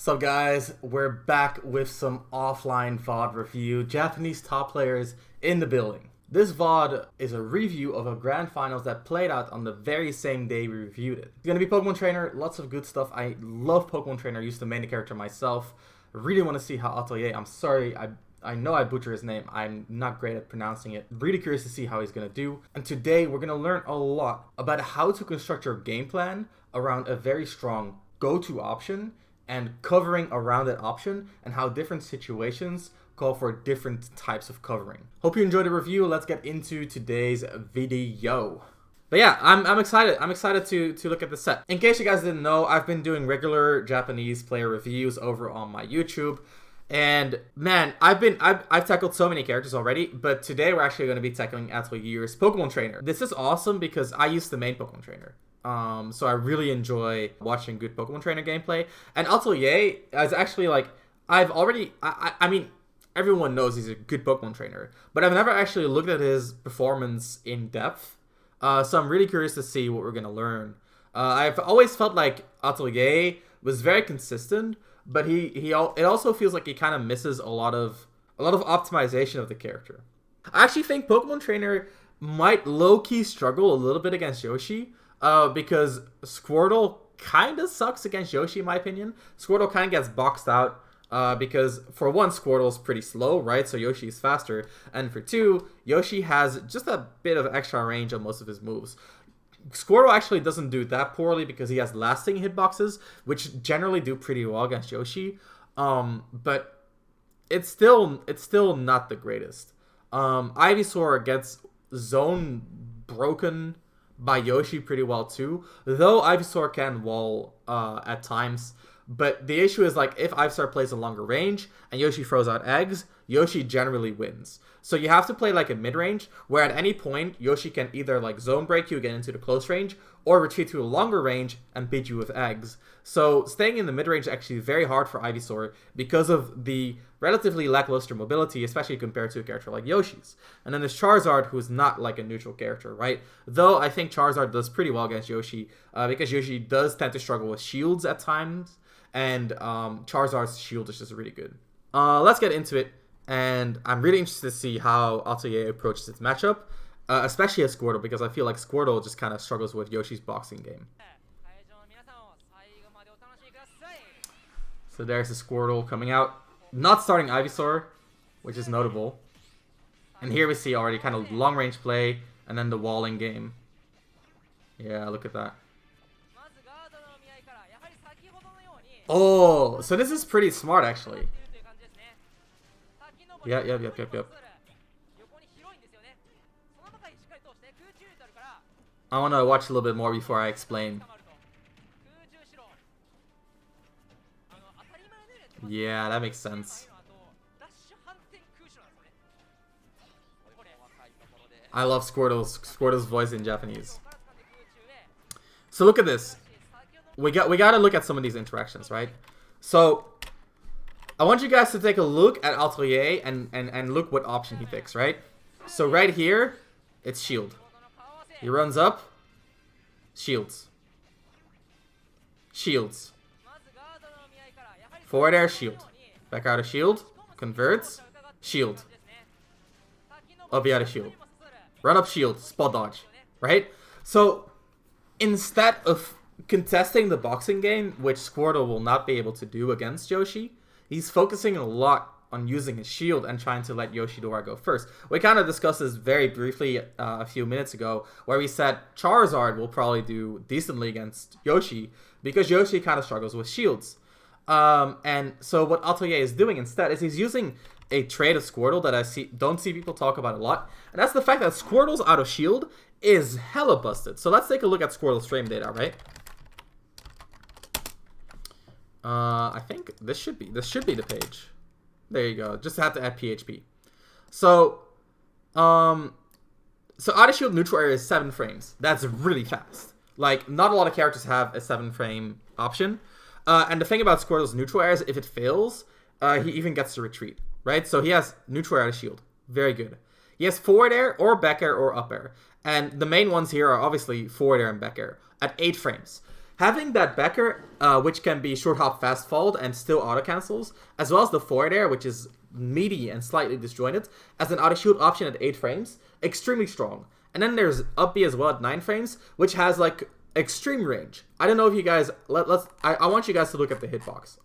So guys, we're back with some offline VOD review. Japanese top players in the building. This VOD is a review of a grand finals that played out on the very same day we reviewed it. It's gonna be Pokemon Trainer, lots of good stuff. I love Pokemon Trainer, I used to main the character myself. Really want to see how Atelier, I'm sorry, I know I butcher his name, I'm not great at pronouncing it. Really curious to see how he's gonna do. And today we're gonna learn a lot about how to construct your game plan around a very strong go-to option and covering around that option and how different situations call for different types of covering. Hope you enjoyed the review. Let's get into today's video. But yeah, I'm excited. I'm excited to look at the set. In case you guys didn't know, I've been doing regular Japanese player reviews over on my YouTube. And man, I've tackled so many characters already, but today we're actually going to be tackling Atelier's Pokemon Trainer. This is awesome because I used to main Pokemon Trainer. So I really enjoy watching good Pokemon Trainer gameplay. And Atelier is actually like, I mean, everyone knows he's a good Pokemon Trainer, but I've never actually looked at his performance in depth. So I'm really curious to see what we're going to learn. I've always felt like Atelier was very consistent, but it also feels like he kind of misses a lot of optimization of the character. I actually think Pokemon Trainer might low-key struggle a little bit against Yoshi. Because Squirtle kind of sucks against Yoshi, in my opinion. Squirtle kind of gets boxed out because, for one, Squirtle's pretty slow, right? So Yoshi is faster. And for two, Yoshi has just a bit of extra range on most of his moves. Squirtle actually doesn't do that poorly because he has lasting hitboxes, which generally do pretty well against Yoshi. But it's still not the greatest. Ivysaur gets zone broken by Yoshi pretty well too, though Ivysaur can wall at times. But the issue is, like, if Ivysaur plays a longer range and Yoshi throws out eggs, Yoshi generally wins. So you have to play like a mid-range, where at any point Yoshi can either like zone break you, get into the close range, or retreat to a longer range and beat you with eggs. So staying in the mid-range is actually very hard for Ivysaur because of the relatively lackluster mobility, especially compared to a character like Yoshi's. And then there's Charizard, who's not like a neutral character, right? Though I think Charizard does pretty well against Yoshi, because Yoshi does tend to struggle with shields at times, and Charizard's shield is just really good. Let's get into it, and I'm really interested to see how Atelier approaches its matchup, especially as Squirtle, because I feel like Squirtle just kind of struggles with Yoshi's boxing game. So there's the Squirtle coming out. Not starting Ivysaur, which is notable. And here we see already kind of long-range play, and then the walling game. Yeah, look at that. Oh, so this is pretty smart, actually. Yep. I want to watch a little bit more before I explain. Yeah, that makes sense. I love Squirtle's voice in Japanese. So look at this. We gotta look at some of these interactions, right? So I want you guys to take a look at Atelier and look what option he picks, right? So right here, it's shield. He runs up, shields. Shields. Forward air, shield. Back out of shield, converts, shield. Up out of shield. Run up shield, spot dodge, right? So instead of contesting the boxing game, which Squirtle will not be able to do against Yoshi, he's focusing a lot on using his shield and trying to let Yoshidora go first. We kind of discussed this very briefly a few minutes ago, where we said Charizard will probably do decently against Yoshi because Yoshi kind of struggles with shields. And so what Atelier is doing instead is he's using a trait of Squirtle that I don't see people talk about a lot, and that's the fact that Squirtle's out of shield is hella busted. So let's take a look at Squirtle's frame data, right? I think this should be the page. There you go. Just have to add PHP. So out of shield neutral area is 7 frames. That's really fast. Like, not a lot of characters have a 7-frame option. And the thing about Squirtle's neutral air is if it fails, he even gets to retreat, right? So he has neutral air to shield. Very good. He has forward air or back air or up air. And the main ones here are obviously forward air and back air at 8 frames. Having that Becker, which can be short hop fast fold and still auto cancels, as well as the forward air, which is meaty and slightly disjointed, as an auto shield option at 8 frames, extremely strong. And then there's up B as well at 9 frames, which has like extreme range. I don't know if you guys, I want you guys to look at the hitbox.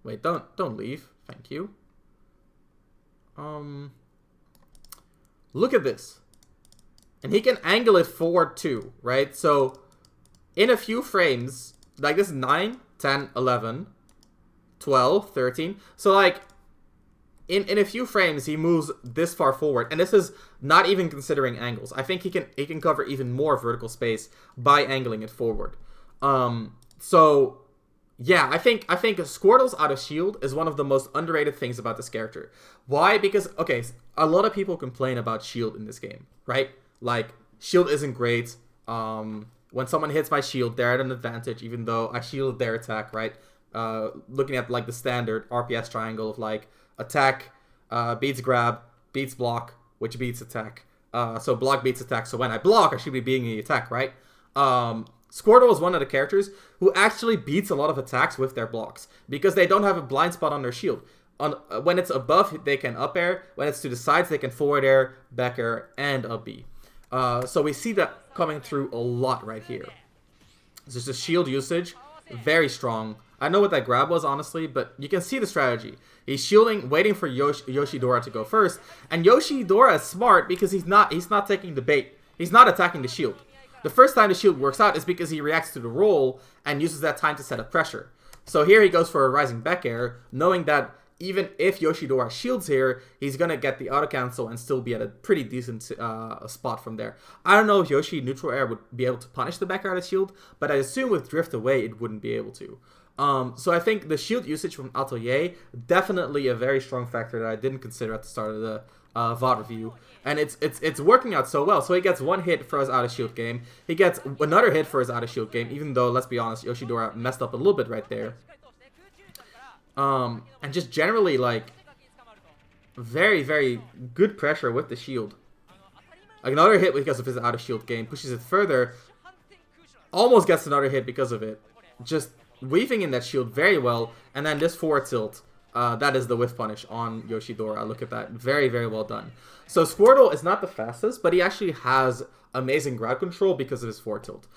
Wait, don't leave. Thank you. Look at this. And he can angle it forward too, right? So in a few frames, like this is 9, 10, 11, 12, 13. So like in a few frames, he moves this far forward. And this is not even considering angles. I think he can cover even more vertical space by angling it forward. So yeah, I think Squirtle's out of shield is one of the most underrated things about this character. Why? Because, okay, a lot of people complain about shield in this game, right? Like, shield isn't great. When someone hits my shield, they're at an advantage, even though I shielded their attack, right? Looking at, like, the standard RPS triangle of, like, attack beats grab, beats block, which beats attack. So block beats attack. So when I block, I should be beating the attack, right? Squirtle is one of the characters who actually beats a lot of attacks with their blocks because they don't have a blind spot on their shield. When it's above, they can up air. When it's to the sides, they can forward air, back air, and up B. So we see that coming through a lot right here. It's just a shield usage, very strong. I don't know what that grab was, honestly, but you can see the strategy. He's shielding, waiting for Yoshidora to go first, and Yoshidora is smart because he's not taking the bait. He's not attacking the shield. The first time the shield works out is because he reacts to the roll and uses that time to set up pressure. So here he goes for a rising back air, knowing that even if Yoshidora shields here, he's going to get the auto cancel and still be at a pretty decent spot from there. I don't know if Yoshi neutral air would be able to punish the back air out of shield, but I assume with drift away it wouldn't be able to. So I think the shield usage from Atelier, definitely a very strong factor that I didn't consider at the start of the VOD review. And it's working out so well. So he gets one hit for his out of shield game. He gets another hit for his out of shield game, even though, let's be honest, Yoshidora messed up a little bit right there. And just generally, like, very, very good pressure with the shield. Another hit because of his out of shield game, pushes it further. Almost gets another hit because of it. Just weaving in that shield very well. And then this forward tilt. That is the whiff punish on Yoshidora. Look at that. Very, very well done. So Squirtle is not the fastest, but he actually has amazing ground control because of his forward tilt.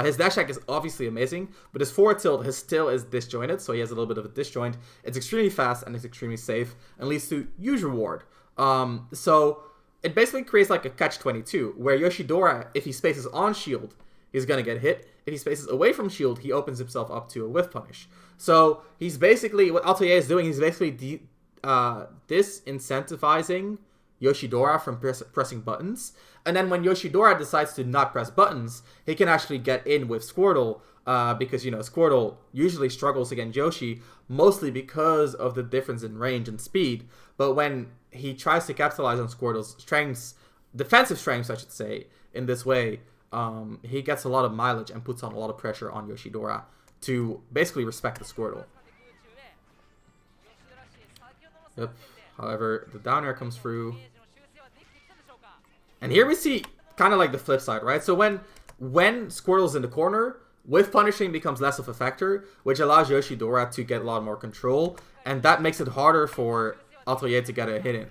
His dash attack is obviously amazing, but his forward tilt still is disjointed, so he has a little bit of a disjoint. It's extremely fast and it's extremely safe and leads to huge reward. So it basically creates like a catch-22, where Yoshidora, if he spaces on shield, he's going to get hit. If he spaces away from shield, he opens himself up to a whiff punish. So he's basically, what Atelier is doing, he's basically disincentivizing Yoshidora from pressing buttons. And then when Yoshidora decides to not press buttons, he can actually get in with Squirtle, because, you know, Squirtle usually struggles against Yoshi, mostly because of the difference in range and speed. But when he tries to capitalize on Squirtle's strengths, defensive strengths, I should say, in this way, he gets a lot of mileage and puts on a lot of pressure on Yoshidora to basically respect the Squirtle. Yep. However, the down air comes through. And here we see kind of like the flip side, right? So when Squirtle's in the corner, whiff punishing becomes less of a factor, which allows Yoshidora to get a lot more control. And that makes it harder for Atelier to get a hit in.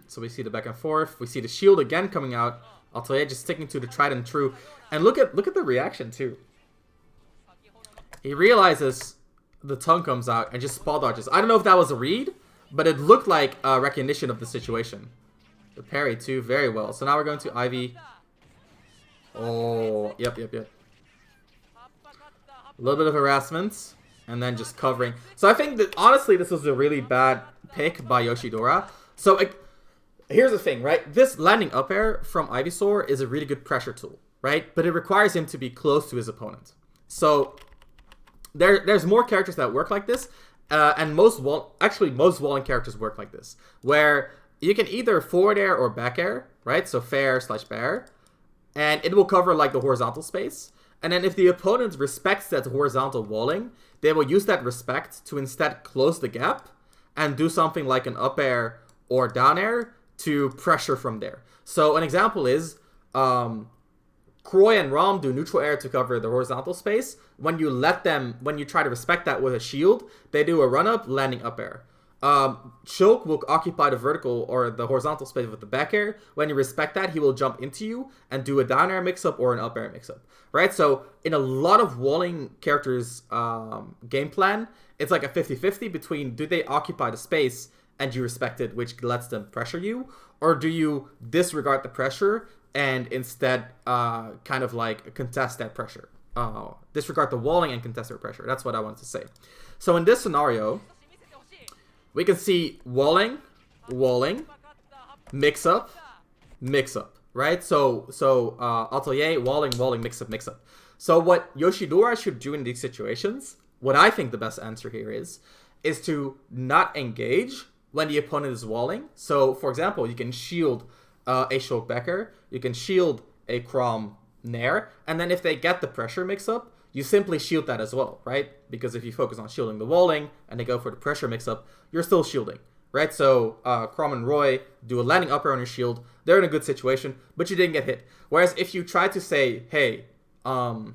So we see the back and forth. We see the shield again coming out. Atelier just sticking to the tried and true. And look at the reaction too. He realizes the tongue comes out and just spall dodges. I don't know if that was a read, but it looked like a recognition of the situation. The parry too, very well. So now we're going to Ivy. Oh, yep. A little bit of harassment and then just covering. So I think that honestly this was a really bad pick by Yoshidora. So here's the thing, right? This landing up air from Ivysaur is a really good pressure tool, right? But it requires him to be close to his opponent. So there's more characters that work like this, and most walling characters work like this, where you can either forward air or back air, right? So fair / bear, and it will cover like the horizontal space. And then if the opponent respects that horizontal walling, they will use that respect to instead close the gap and do something like an up air or down air to pressure from there. So an example is Kroy and Rom do neutral air to cover the horizontal space. When you try to respect that with a shield, they do a run up, landing up air. Shulk will occupy the vertical or the horizontal space with the back air. When you respect that, he will jump into you and do a down air mix-up or an up air mix-up, right? So in a lot of walling characters' game plan, it's like a 50-50 between do they occupy the space and you respect it, which lets them pressure you, or do you disregard the pressure and instead kind of like contest that pressure? Disregard the walling and contest their pressure. That's what I wanted to say. So in this scenario, we can see walling, mix up, right? So Atelier, walling, mix up. So what Yoshidora should do in these situations, what I think the best answer here is to not engage when the opponent is walling. So for example, you can shield a Shulk Becker, you can shield a Crom Nair, and then if they get the pressure mix up, you simply shield that as well, right? Because if you focus on shielding the walling and they go for the pressure mix-up, you're still shielding, right? So Crom and Roy do a landing up air on your shield. They're in a good situation, but you didn't get hit. Whereas if you try to say, hey, I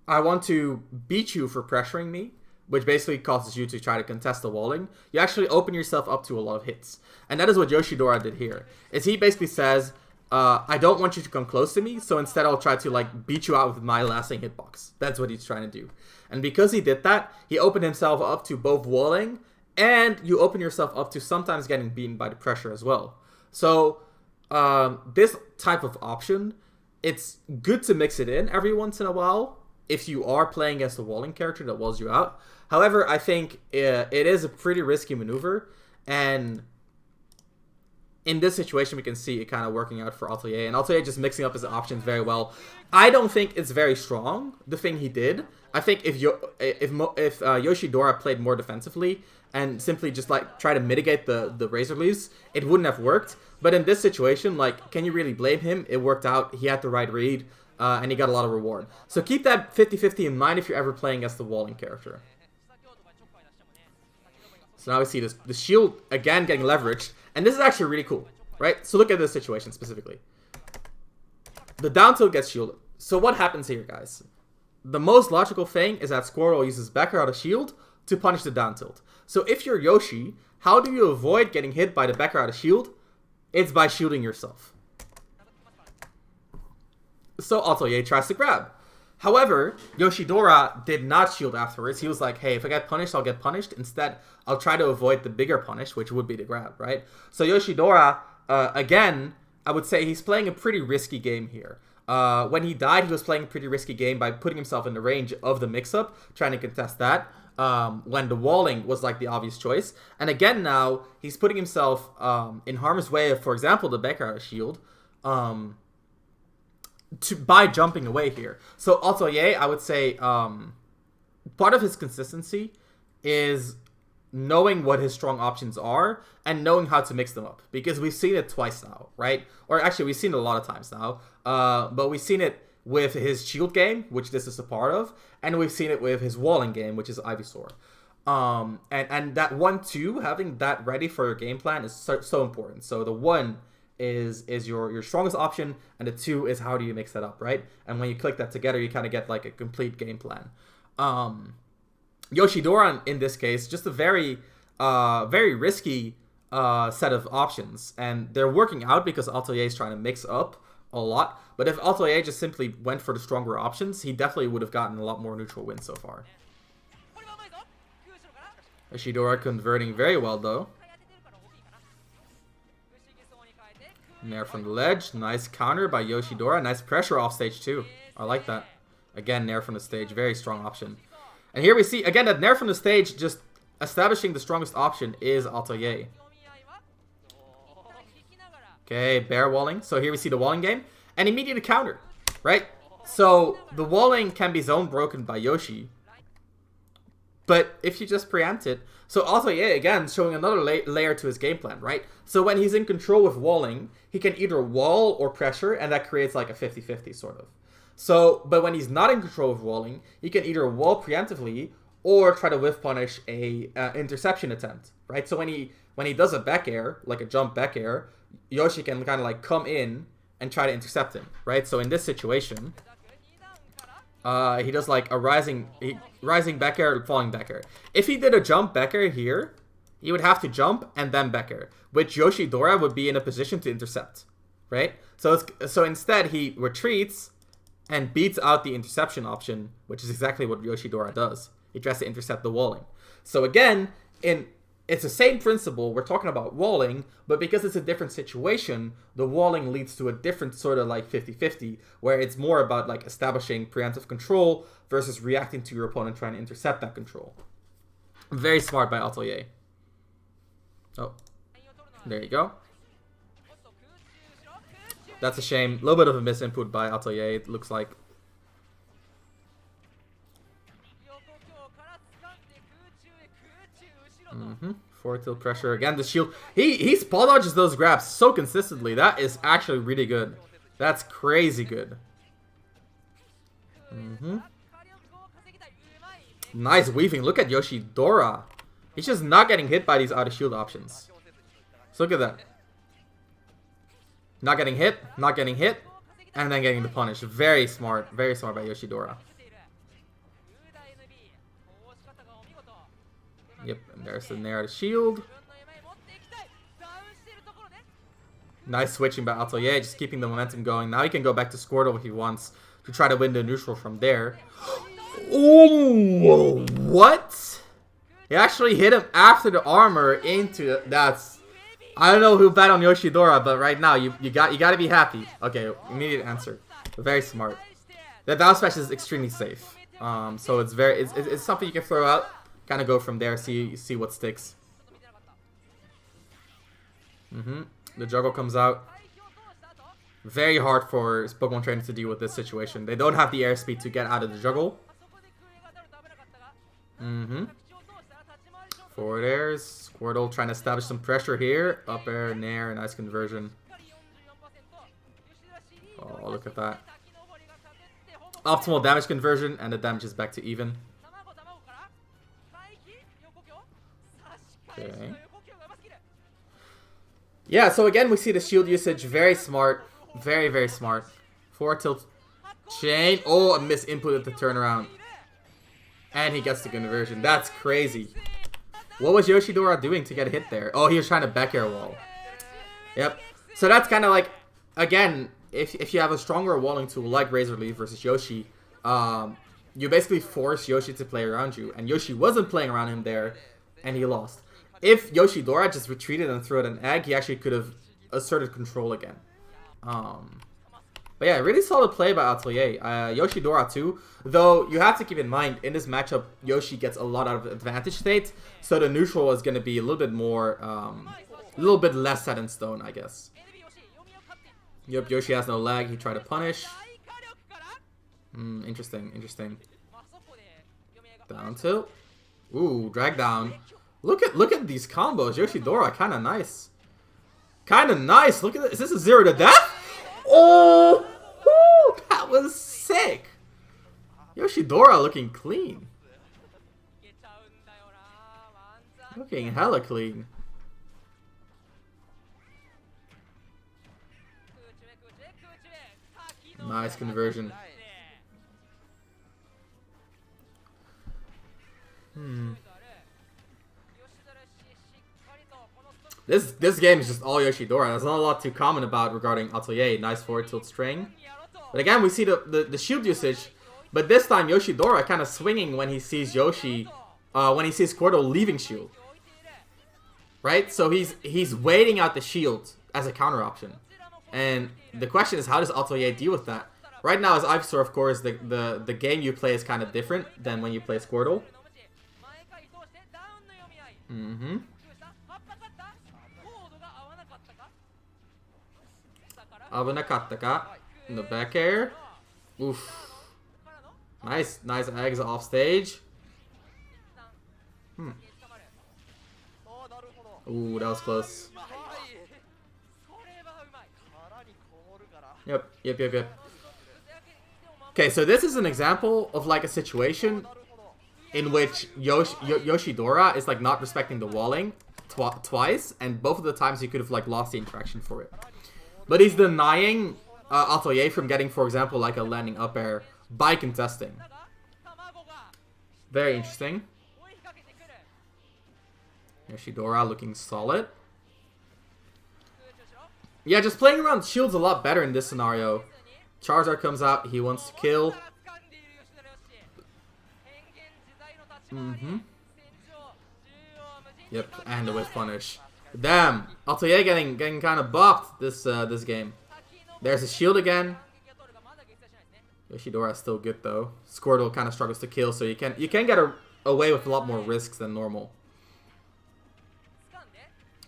want to beat you for pressuring me, which basically causes you to try to contest the walling, you actually open yourself up to a lot of hits. And that is what Yoshidora did here. Is he basically says, I don't want you to come close to me, so instead I'll try to like beat you out with my lasting hitbox. That's what he's trying to do. And because he did that, he opened himself up to both walling, and you open yourself up to sometimes getting beaten by the pressure as well. So this type of option, it's good to mix it in every once in a while if you are playing against a walling character that walls you out. However, I think it is a pretty risky maneuver, and in this situation, we can see it kind of working out for Atelier, and Atelier just mixing up his options very well. I don't think it's very strong, the thing he did. I think if Yoshidora played more defensively and simply just like try to mitigate the Razor Leaves, it wouldn't have worked. But in this situation, like, can you really blame him? It worked out. He had the right read, and he got a lot of reward. So keep that 50-50 in mind if you're ever playing against the walling character. So now we see the shield again getting leveraged. And this is actually really cool, right? So look at this situation specifically. The down tilt gets shielded. So what happens here, guys? The most logical thing is that Squirtle uses Becker out of shield to punish the down tilt. So if you're Yoshi, how do you avoid getting hit by the Becker out of shield? It's by shielding yourself. So Atelier tries to grab. However, Yoshidora did not shield afterwards. He was like, hey, if I get punished, I'll get punished. Instead, I'll try to avoid the bigger punish, which would be the grab, right? So Yoshidora, again, I would say he's playing a pretty risky game here. When he died, he was playing a pretty risky game by putting himself in the range of the mix-up, trying to contest that, when the walling was like the obvious choice. And again now, he's putting himself in harm's way of, for example, the Becker out of shield, by jumping away here. So Atelier, I would say, part of his consistency is knowing what his strong options are and knowing how to mix them up. Because we've seen it twice now, right? Or actually, we've seen it a lot of times now. But we've seen it with his shield game, which this is a part of, and we've seen it with his walling game, which is Ivysaur. And that 1-2, having that ready for your game plan is so important. So the 1 is your strongest option, and the 2 is how do you mix that up, right? And when you click that together, you kind of get like a complete game plan. Yoshidora, in this case, just a very risky set of options, and they're working out because Atelier is trying to mix up a lot. But if Atelier just simply went for the stronger options, he definitely would have gotten a lot more neutral wins so far. Yoshidora converting very well though. Nair from the ledge. Nice counter by Yoshidora. Nice pressure off stage too. I like that. Again, Nair from the stage. Very strong option. And here we see, again, that Nair from the stage, just establishing the strongest option is Atelier. Okay, bear walling. So here we see the walling game. And immediate counter, right? So the walling can be zone broken by Yoshi. But if you just preempt it... So Atelier, again, showing another layer to his game plan, right? So when he's in control with walling, he can either wall or pressure, and that creates like a 50-50 sort of. So, but when he's not in control of walling, he can either wall preemptively or try to whiff punish a interception attempt, right? So when he when he does a back air, like a jump back air, Yoshi can kind of like come in and try to intercept him, right? So in this situation, he does like a rising back air, falling back air. If he did a jump back air here, he would have to jump and then back air, which Yoshidora would be in a position to intercept, right? So instead he retreats and beats out the interception option, which is exactly what Yoshidora does. He tries to intercept the walling. So again, it's the same principle. We're talking about walling, but because it's a different situation, the walling leads to a different sort of like 50-50, where it's more about like establishing preemptive control versus reacting to your opponent trying to intercept that control. Very smart by Atelier. Oh, there you go. That's a shame. A little bit of a misinput by Atelier, it looks like. Forward tilt pressure. Again, the shield. He spot dodges those grabs so consistently. That is actually really good. That's crazy good. Nice weaving. Look at Yoshidora. He's just not getting hit by these out of shield options. So look at that. Not getting hit, and then getting the punish. Very smart by Yoshidora. Yep, and there's the Nair to shield. Nice switching by Atelier, just keeping the momentum going. Now he can go back to Squirtle if he wants to try to win the neutral from there. Oh, what? He actually hit him after the armor into that's. I don't know who bet on Yoshidora, but right now you got to be happy. Okay, immediate answer. Very smart. That bounce smash is extremely safe. So it's something you can throw out. Kind of go from there, see what sticks. The juggle comes out. Very hard for Pokemon trainers to deal with this situation. They don't have the airspeed to get out of the juggle. Forward airs. Squirtle trying to establish some pressure here. Up air, nair, nice conversion. Oh, look at that. Optimal damage conversion, and the damage is back to even. Okay. Yeah, so again, we see the shield usage. Very smart. Very, very smart. Forward tilt chain. Oh, a misinput at the turnaround. And he gets the conversion. That's crazy. What was Yoshidora doing to get a hit there? Oh, he was trying to back air wall. Yep. So that's kind of like, again, if you have a stronger walling tool like Razor Leaf versus Yoshi, you basically force Yoshi to play around you. And Yoshi wasn't playing around him there, and he lost. If Yoshidora just retreated and threw out an egg, he actually could have asserted control again. But yeah, really solid play by Atelier. Yoshidora too, though you have to keep in mind, in this matchup, Yoshi gets a lot out of advantage state, so the neutral is going to be a little bit more, a little bit less set in stone, I guess. Yep, Yoshi has no lag, he tried to punish. Interesting. Down tilt. Ooh, drag down. Look at these combos. Yoshidora, kind of nice. Look at this. Is this a 0 to death? Oh, that was sick. Yoshidora looking clean. Looking hella clean. Nice conversion. This game is just all Yoshidora. There's not a lot to comment about regarding Atelier. Nice forward tilt string. But again, we see the shield usage. But this time, Yoshidora kind of swinging when he sees Yoshi, when he sees Squirtle leaving shield. Right? So he's waiting out the shield as a counter option. And the question is, how does Atelier deal with that? Right now, as Ivysaur, of course, the game you play is kind of different than when you play Squirtle. Avanakatta ka in the back air. Oof. Nice eggs off stage. Ooh, that was close. Yep. Okay, so this is an example of like a situation in which Yoshidora is like not respecting the walling. twice, and both of the times he could have like lost the interaction for it. But he's denying Atelier from getting, for example, like a landing up air by contesting. Very interesting. Yoshidora looking solid. Yeah, just playing around shields a lot better in this scenario. Charizard comes out, he wants to kill. Yep, and the whiff punish. Damn, Atelier getting kind of buffed this this game. There's a shield again. Yoshidora is still good though. Squirtle kind of struggles to kill, so you can get away with a lot more risks than normal.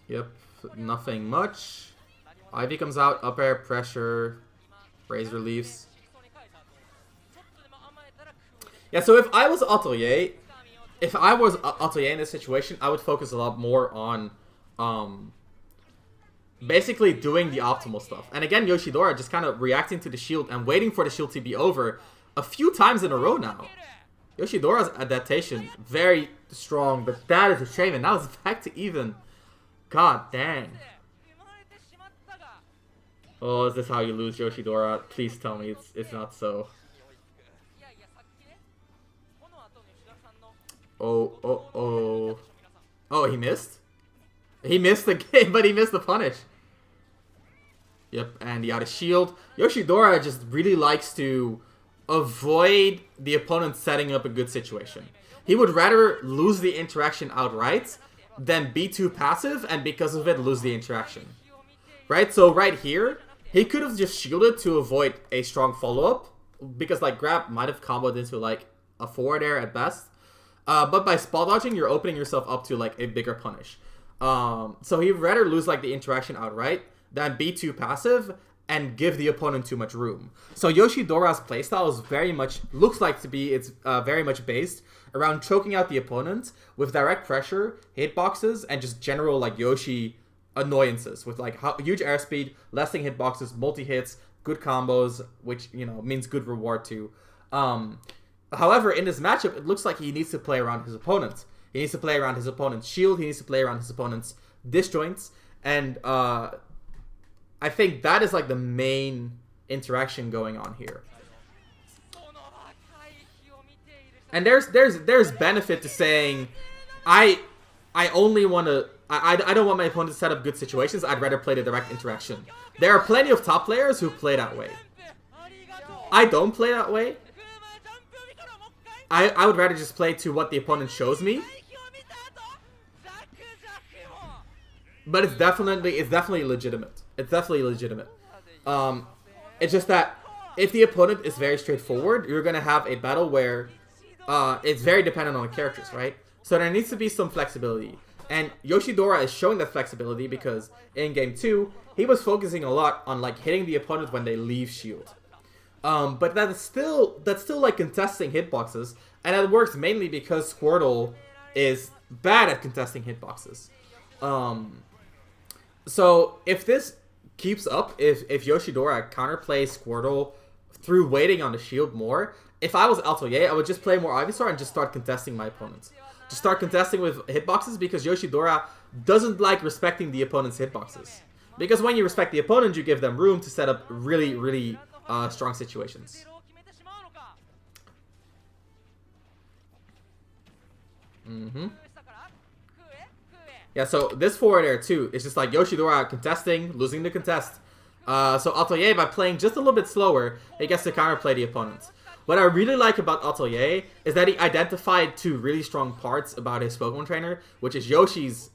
Yep, nothing much. Ivy comes out, up air, pressure, raise reliefs. Yeah, so if I was Atelier in this situation, I would focus a lot more on basically doing the optimal stuff. And again, Yoshidora just kind of reacting to the shield and waiting for the shield to be over a few times in a row now. Yoshidora's adaptation, very strong, but that is a shame. And now it's back to even. God dang. Oh, is this how you lose, Yoshidora? Please tell me it's not so. Oh, he missed? He missed the game, but he missed the punish. Yep, and he had a shield. Yoshidora just really likes to avoid the opponent setting up a good situation. He would rather lose the interaction outright than be too passive and because of it lose the interaction. Right? So right here, he could have just shielded to avoid a strong follow-up because like grab might have comboed into like a forward air at best. But by spot dodging, you're opening yourself up to like a bigger punish. So he'd rather lose like the interaction outright than be too passive and give the opponent too much room. So Yoshidora's playstyle is very much very much based around choking out the opponent with direct pressure, hitboxes, and just general like Yoshi annoyances with like huge airspeed, lasting hitboxes, multi-hits, good combos, which means good reward too. However, in this matchup, it looks like he needs to play around his opponent. He needs to play around his opponent's shield. He needs to play around his opponent's disjoints. And I think that is like the main interaction going on here. And there's benefit to saying, I only want to... I don't want my opponent to set up good situations. I'd rather play the direct interaction. There are plenty of top players who play that way. I don't play that way. I would rather just play to what the opponent shows me. But it's definitely legitimate. It's definitely legitimate. It's just that if the opponent is very straightforward, you're gonna have a battle where it's very dependent on the characters, right? So there needs to be some flexibility. And Yoshidora is showing that flexibility because in game 2, he was focusing a lot on like hitting the opponent when they leave shield. But that's still like contesting hitboxes, and it works mainly because Squirtle is bad at contesting hitboxes. So if this keeps up, if Yoshidora counterplays Squirtle through waiting on the shield more, if I was Atelier, I would just play more Ivysaur and just start contesting my opponents. Just start contesting with hitboxes because Yoshidora doesn't like respecting the opponent's hitboxes. Because when you respect the opponent, you give them room to set up really, really strong situations. Yeah, so this forward air too, it's just like Yoshidora contesting, losing the contest. So Atelier, by playing just a little bit slower, he gets to counterplay the opponent. What I really like about Atelier is that he identified two really strong parts about his Pokemon trainer, which is which is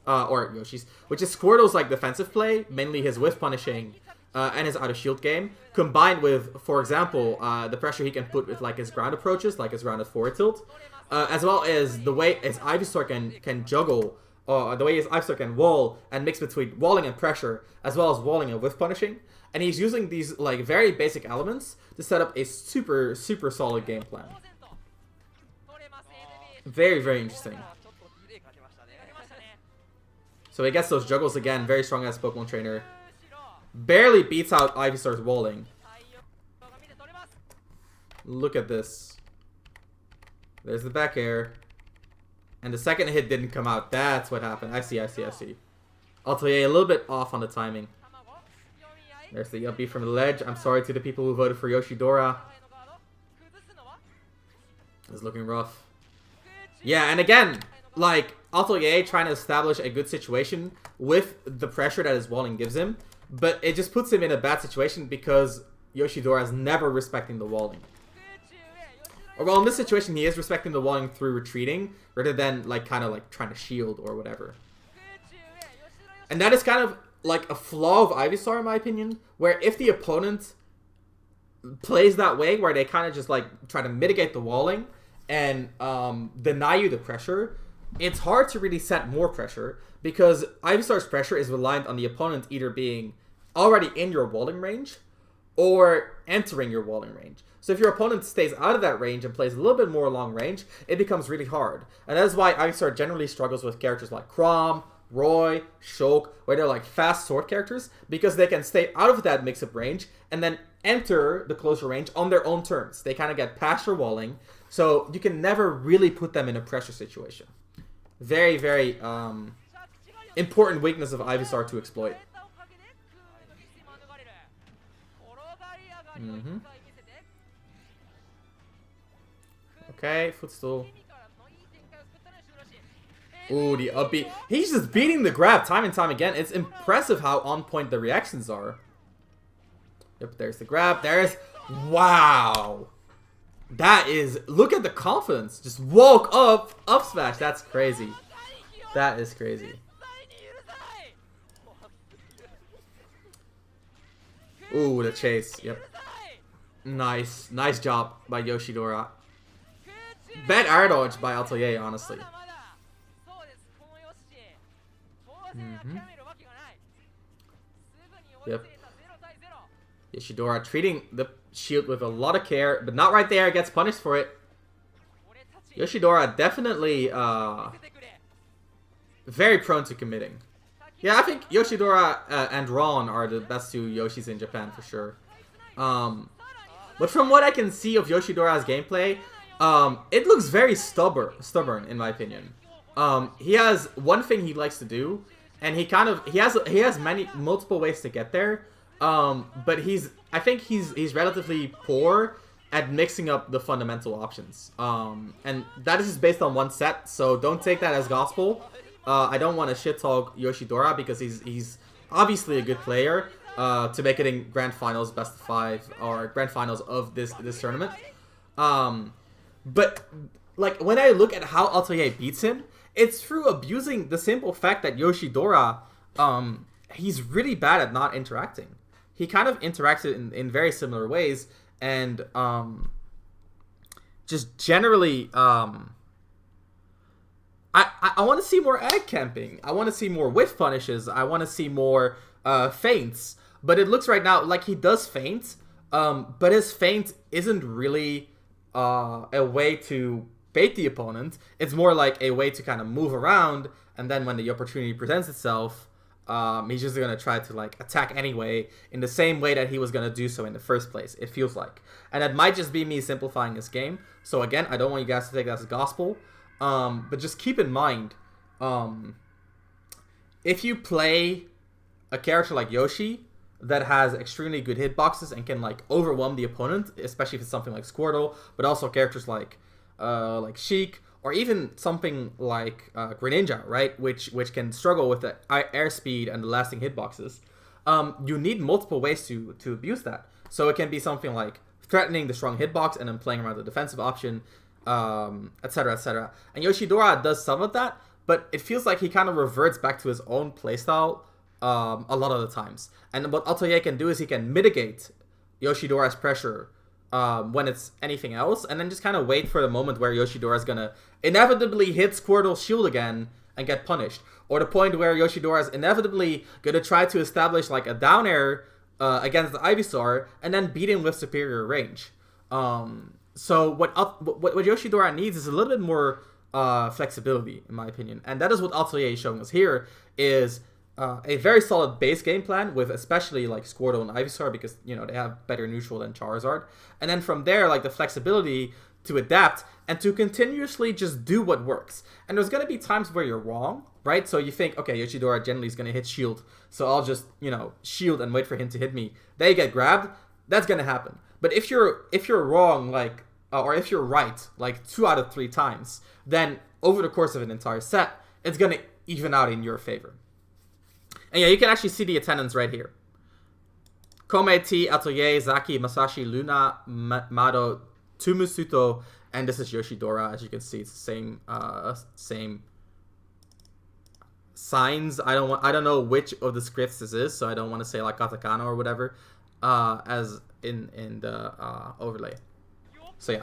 Squirtle's like defensive play, mainly his whiff punishing, and his out of shield game, combined with, for example, the pressure he can put with like his ground approaches, like his grounded forward tilt, as well as the way his Ivysaur can juggle, the way his Ivysaur can wall and mix between walling and pressure, as well as walling and whiff punishing. And he's using these like very basic elements to set up a super, super solid game plan. Very, very interesting. So he gets those juggles again, very strong as Pokemon trainer. Barely beats out Ivysaur's walling. Look at this. There's the back air. And the second hit didn't come out. That's what happened. I see. Atelier a little bit off on the timing. There's the up B from the ledge. I'm sorry to the people who voted for Yoshidora. It's looking rough. Yeah, and again, like, Atelier trying to establish a good situation with the pressure that his walling gives him. But it just puts him in a bad situation because Yoshidora is never respecting the walling. Or, well, in this situation, he is respecting the walling through retreating, rather than, like, kind of, like, trying to shield or whatever. And that is kind of, like, a flaw of Ivysaur, in my opinion, where if the opponent plays that way, where they kind of just, like, try to mitigate the walling and deny you the pressure, it's hard to really set more pressure, because Ivysaur's pressure is reliant on the opponent either being already in your walling range or entering your walling range. So if your opponent stays out of that range and plays a little bit more long range, it becomes really hard. And that is why Ivysaur generally struggles with characters like Chrom, Roy, Shulk, where they're like fast sword characters, because they can stay out of that mix-up range and then enter the closer range on their own terms. They kind of get past your walling, so you can never really put them in a pressure situation. Very, very important weakness of Ivysaur to exploit. Okay, footstool. Ooh, the upbeat. He's just beating the grab time and time again. It's impressive how on point the reactions are. Yep, there's the grab. There's... Wow. That is... Look at the confidence. Just woke up. Up smash. That's crazy. That is crazy. Ooh, the chase. Yep. Nice. Nice job by Yoshidora. Bad air dodge by Atelier, honestly. Yep. Yoshidora treating the shield with a lot of care, but not right there. Gets punished for it. Yoshidora definitely very prone to committing. Yeah, I think Yoshidora and Ron are the best two Yoshis in Japan for sure. But from what I can see of Yoshidora's gameplay, it looks very stubborn in my opinion. He has one thing he likes to do, and he has multiple ways to get there. But I think he's relatively poor at mixing up the fundamental options. And that is just based on one set, so don't take that as gospel. I don't want to shit talk Yoshidora because he's obviously a good player to make it in Grand Finals, Best of 5, or Grand Finals of this tournament. But like when I look at how Atelier beats him, it's through abusing the simple fact that Yoshidora, he's really bad at not interacting. He kind of interacts in very similar ways, and just generally, I want to see more egg camping. I want to see more whiff punishes. I want to see more feints. But it looks right now like he does feint, but his feint isn't really a way to bait the opponent. It's more like a way to kind of move around, and then when the opportunity presents itself, he's just going to try to like attack anyway in the same way that he was going to do so in the first place, it feels like. And that might just be me simplifying this game. So again, I don't want you guys to take that as gospel. But just keep in mind, if you play a character like Yoshi that has extremely good hitboxes and can like overwhelm the opponent, especially if it's something like Squirtle, but also characters like Sheik, or even something like Greninja, right? Which can struggle with the airspeed and the lasting hitboxes. You need multiple ways to abuse that. So it can be something like threatening the strong hitbox and then playing around the defensive option, etc., etc. And Yoshidora does some of that, but it feels like he kind of reverts back to his own playstyle a lot of the times. And what Atelier can do is he can mitigate Yoshidora's pressure when it's anything else, and then just kind of wait for the moment where Yoshidora is gonna inevitably hit Squirtle's shield again and get punished, or the point where Yoshidora is inevitably gonna try to establish like a down air against the Ivysaur and then beat him with superior range. So what Yoshidora needs is a little bit more flexibility, in my opinion, and that is what Atelier is showing us here. Is a very solid base game plan with especially like Squirtle and Ivysaur because you know they have better neutral than Charizard, and then from there like the flexibility to adapt and to continuously just do what works. And there's gonna be times where you're wrong, right? So you think, okay, Yoshidora generally is gonna hit shield, so I'll just shield and wait for him to hit me. They get grabbed. That's gonna happen. But if you're wrong, like or if you're right, like 2 out of 3 times, then over the course of an entire set, it's gonna even out in your favor. And yeah, you can actually see the attendance right here. Kome, T, Atelier, Zaki, Masashi, Luna, Mado, Tumusuto, and this is Yoshidora. As you can see, it's the same signs. I don't know which of the scripts this is, so I don't want to say like katakana or whatever, as in the overlay. So yeah.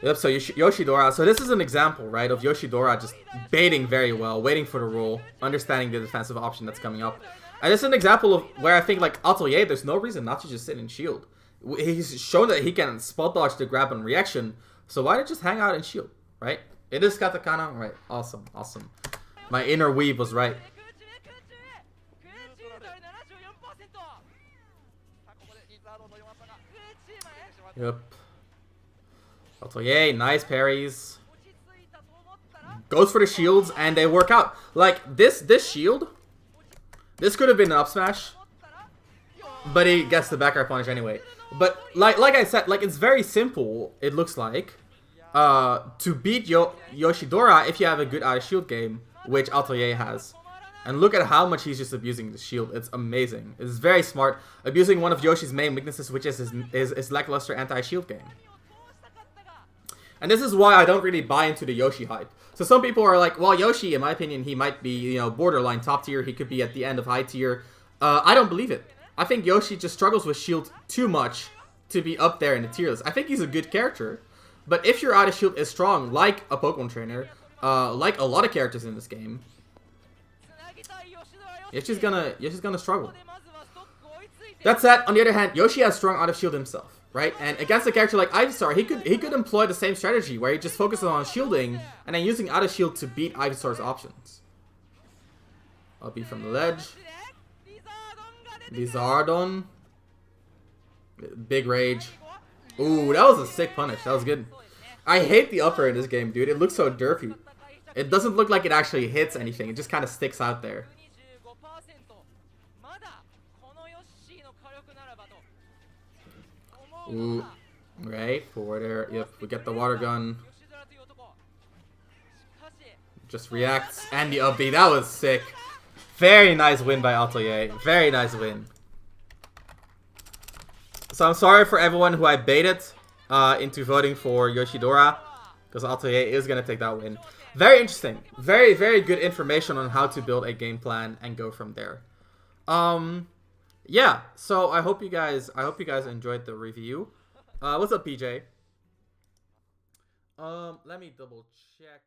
Yep, so Yoshidora. So this is an example, right, of Yoshidora just baiting very well, waiting for the roll, understanding the defensive option that's coming up. And this is an example of where I think, like, Atelier, there's no reason not to just sit in shield. He's shown that he can spot dodge the grab and reaction, so why not just hang out in shield, right? It is katakana, right? Awesome, awesome. My inner weave was right. Yep. Atelier, nice parries. Goes for the shields, and they work out. Like, this shield, this could have been an up smash, but he gets the back air punish anyway. But, like I said, like, it's very simple, it looks like, to beat Yoshidora if you have a good out-of-shield game, which Atelier has. And look at how much he's just abusing the shield. It's amazing. It's very smart. Abusing one of Yoshi's main weaknesses, which is his lackluster anti-shield game. And this is why I don't really buy into the Yoshi hype. So some people are like, well, Yoshi, in my opinion, he might be, borderline top tier. He could be at the end of high tier. I don't believe it. I think Yoshi just struggles with shield too much to be up there in the tier list. I think he's a good character. But if your out of shield is strong, like a Pokemon trainer, like a lot of characters in this game, Yoshi's gonna struggle. That said, on the other hand, Yoshi has strong out of shield himself. Right? And against a character like Ivysaur, he could employ the same strategy where he just focuses on shielding and then using out of shield to beat Ivysaur's options. I'll be from the ledge. Lizardon. Big rage. Ooh, that was a sick punish. That was good. I hate the upper in this game, dude. It looks so derpy. It doesn't look like it actually hits anything. It just kind of sticks out there. Ooh, right, forward air. Yep, we get the water gun. Just reacts, and the up B. That was sick. Very nice win by Atelier. Very nice win. So I'm sorry for everyone who I baited into voting for Yoshidora, because Atelier is going to take that win. Very interesting. Very, very good information on how to build a game plan and go from there. Yeah, so I hope you guys enjoyed the review. What's up, PJ? Let me double check.